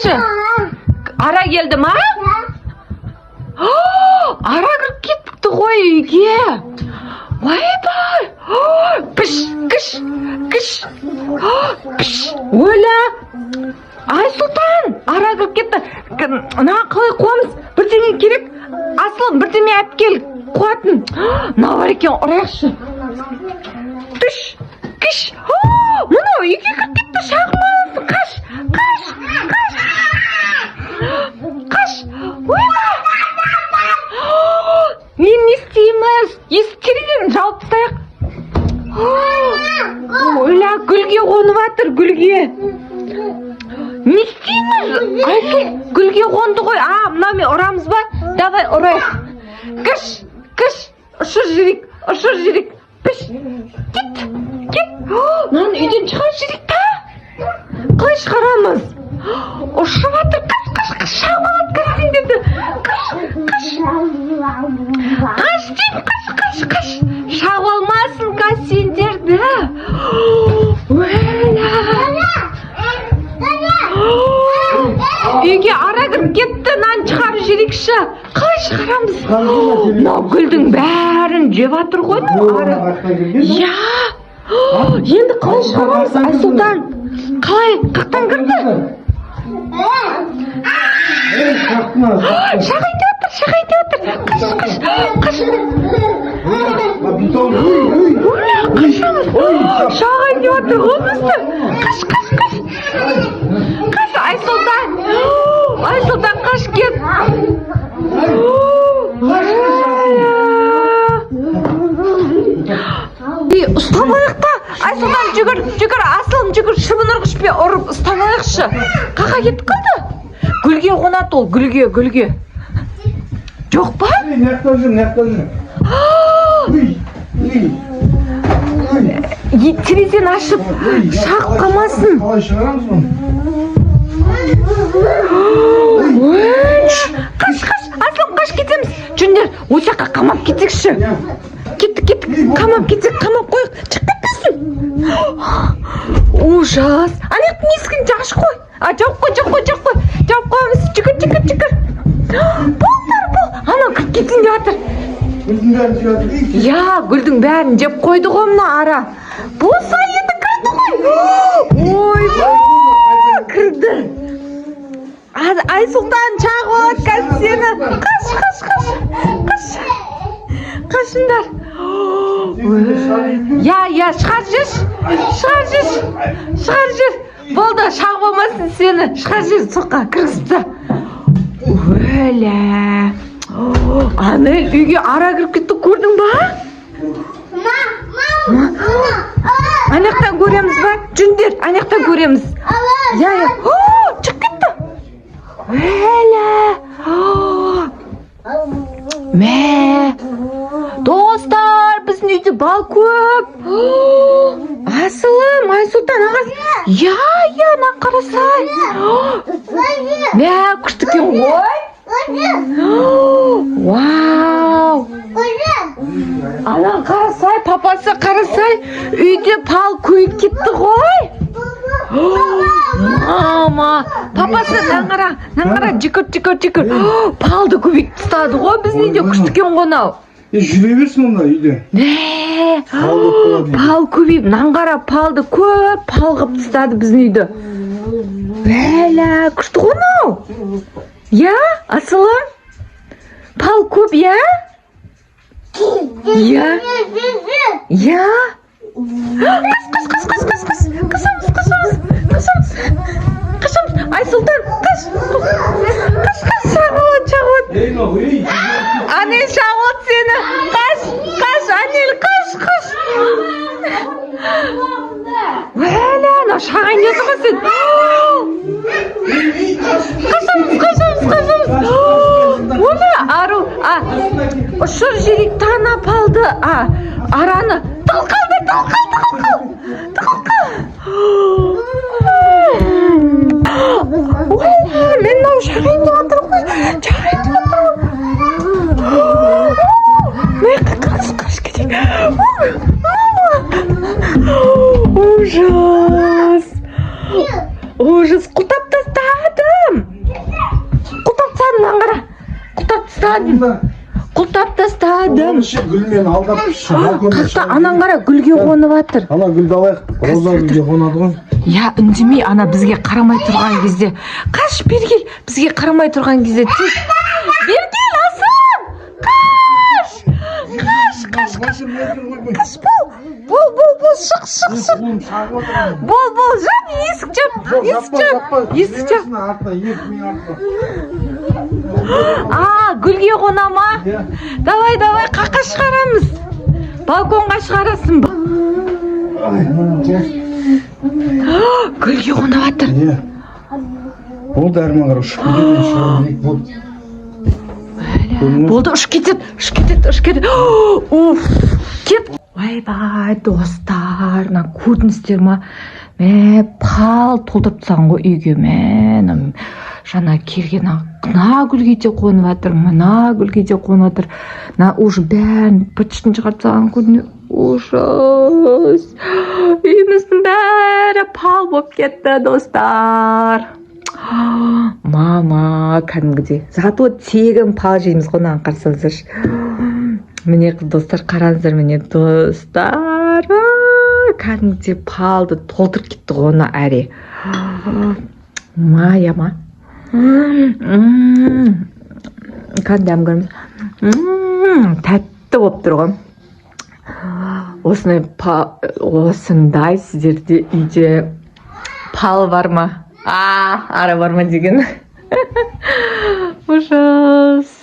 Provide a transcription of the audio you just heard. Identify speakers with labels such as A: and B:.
A: Qaraшы. Ара келді ма? Ара кіріп кетіпті ғой үйге. Ойбай! Піш, кіш, кіш. Піш, ойла. Айсұлтан, ара кіріп кетті. На қалай қуамыз? Бірдеңе керек. Асылым, бірдеңе әп кел. Қуатын. На бар екен, ұрайықшы. Піш, кіш. Мұны үйге кіріп кетті, шағылмасын. Қаш, қаш, қаш. Қаш, ойла. Мен не істейміз? Терезені жауып тастайық. Ойла, гүлге қонып жатыр, гүлге. Не істейміз? Айсыл, гүлге қонды ғой. Мына мен ұрамыз ба? Давай ұрайық. Кіш, кіш. Ұшыр жүрек. Піш. Кет, кет. Мынаны үйден шығар жүрек та. Қалай шығарамыз? Ұшып жатыр. Қаш, шағалады кәсендерді. Қаш. Қаш дейм, қаш. Шағып алмасын кәсендерді. Үйге ара кіріп кетті, нан шығарып жіберейікші. Қалай шығарамыз? Мынау гүлдің бәрін жеп жатыр ғой. Я. Енді қалай шығарамыз? Айсұлтан, қалай? Қақтан кірді? Шағайды отыр. Қаш. Шағайды отыр ғой бізді. Қаш, Айсұлтан, қаш кет. Ұстап алайықта. Айсұлтан, жүгір, асылым жүгір. Шыбын ұрғышпен ұрып ұстап алайықшы. Қақа кетіп қалды? Гүлге қонат ол, гүлге. Жоқ па? Терезені ашып, шағып қалмасын. Қаш, асылым қаш кетеміз. Жүндер, осаққа қамап кетекші. Кеттік, қамап кетсек, қамап қойық. Шық кетпесін. Ужас. Анаяқтың есігін жаш қой. Жауып қой. Жауып қойымыз. Жүгір. Бол. Ана кіріп кетін де жатыр. Гүлдің бәрін жеп қойды ғой мына ара. Болса енді кірді ғой. Кірді. Айсұлтан шағып алады кәсені. Қаш. Қашындар. Шығар жүр. Болды, шағып алмасын сені. Шығар жүр, соққа кіргізді. Аны үйге ара кіріп кетті, көрдің ба? Анаяқтан көреміз ба? Жүндер, анаяқтан көреміз. Шық кетті. Достар, біздің үйде бал көп. Асылым, Айсұлтан ағасы. На қарасай. Күшті кен ғой. Вау! Ана қарасай, папасы қарасай, үйде пал көйіп кетті ғой. Мама, папасы наңғара, жүкір. Палды көбейіп тұстады ғой, біздің үйде күшті кен ғонау.
B: Жүре берсін онда үйде.
A: Пал көбейіп, наңғара палды көп пал қып тұстады біздің үйде. Күшті ғонау. Асылым? Пал көп, Қашамыз. Айсұлтан, қаш. Шағылат. Анел шағылат сені. Қаш, Анел, қаш. Шағайын деді ғой сен. Қашамыз. Ару, ұшыр жүрек танап алды. Араны тылқалды. Мен мынау шағайын деп жатыр ғой. Қаш кетейік. Ужас. Құлтап тастадым. Құлтап тастадым.
B: Гүлмен алдап
A: Қақта анан қара гүлге қонып жатыр.
B: Ана гүлді алайық. Роза гүлге қонады ғой.
A: Я үндемей ана бізге қарамай тұрған кезде. Қаш Бергел, бізге қарамай тұрған кезде. Бергел, асым! Қаш, бол, шық. Бол, жап, есік жап. Гүлге қона ма? Давай, қаққа шығарамыз. Балконға шығарасын. Гүлге қонап жатыр.
B: Болды әрмен қара ұшып
A: Болды, ұшып кетеді. Уф, кет. Ойбай, достар, көрдіңіздер ма? Пал толтырып тастаған ғой үйге. Жана келген мына гүлге де қонып жатыр, мына гүлге де қонып жатыр. Уже бәрін бытшытын шығарып тастаған көріне. Ужас. Үйіміздің бәрі пал болып кетті, достар. Мама, кәдімгідей. Зато тегін пал жейміз ғой, қарасаңыздаршы. Міне достар, қараңыздар, міне достар. Кәдімгідей палды толтырып кетті ғой оны әре. Маяма. Қандай көрміз. Тәтті болып тұр ғой. Осындай сіздерде үйде пал бар ма? Ара бар ма деген. Ужас.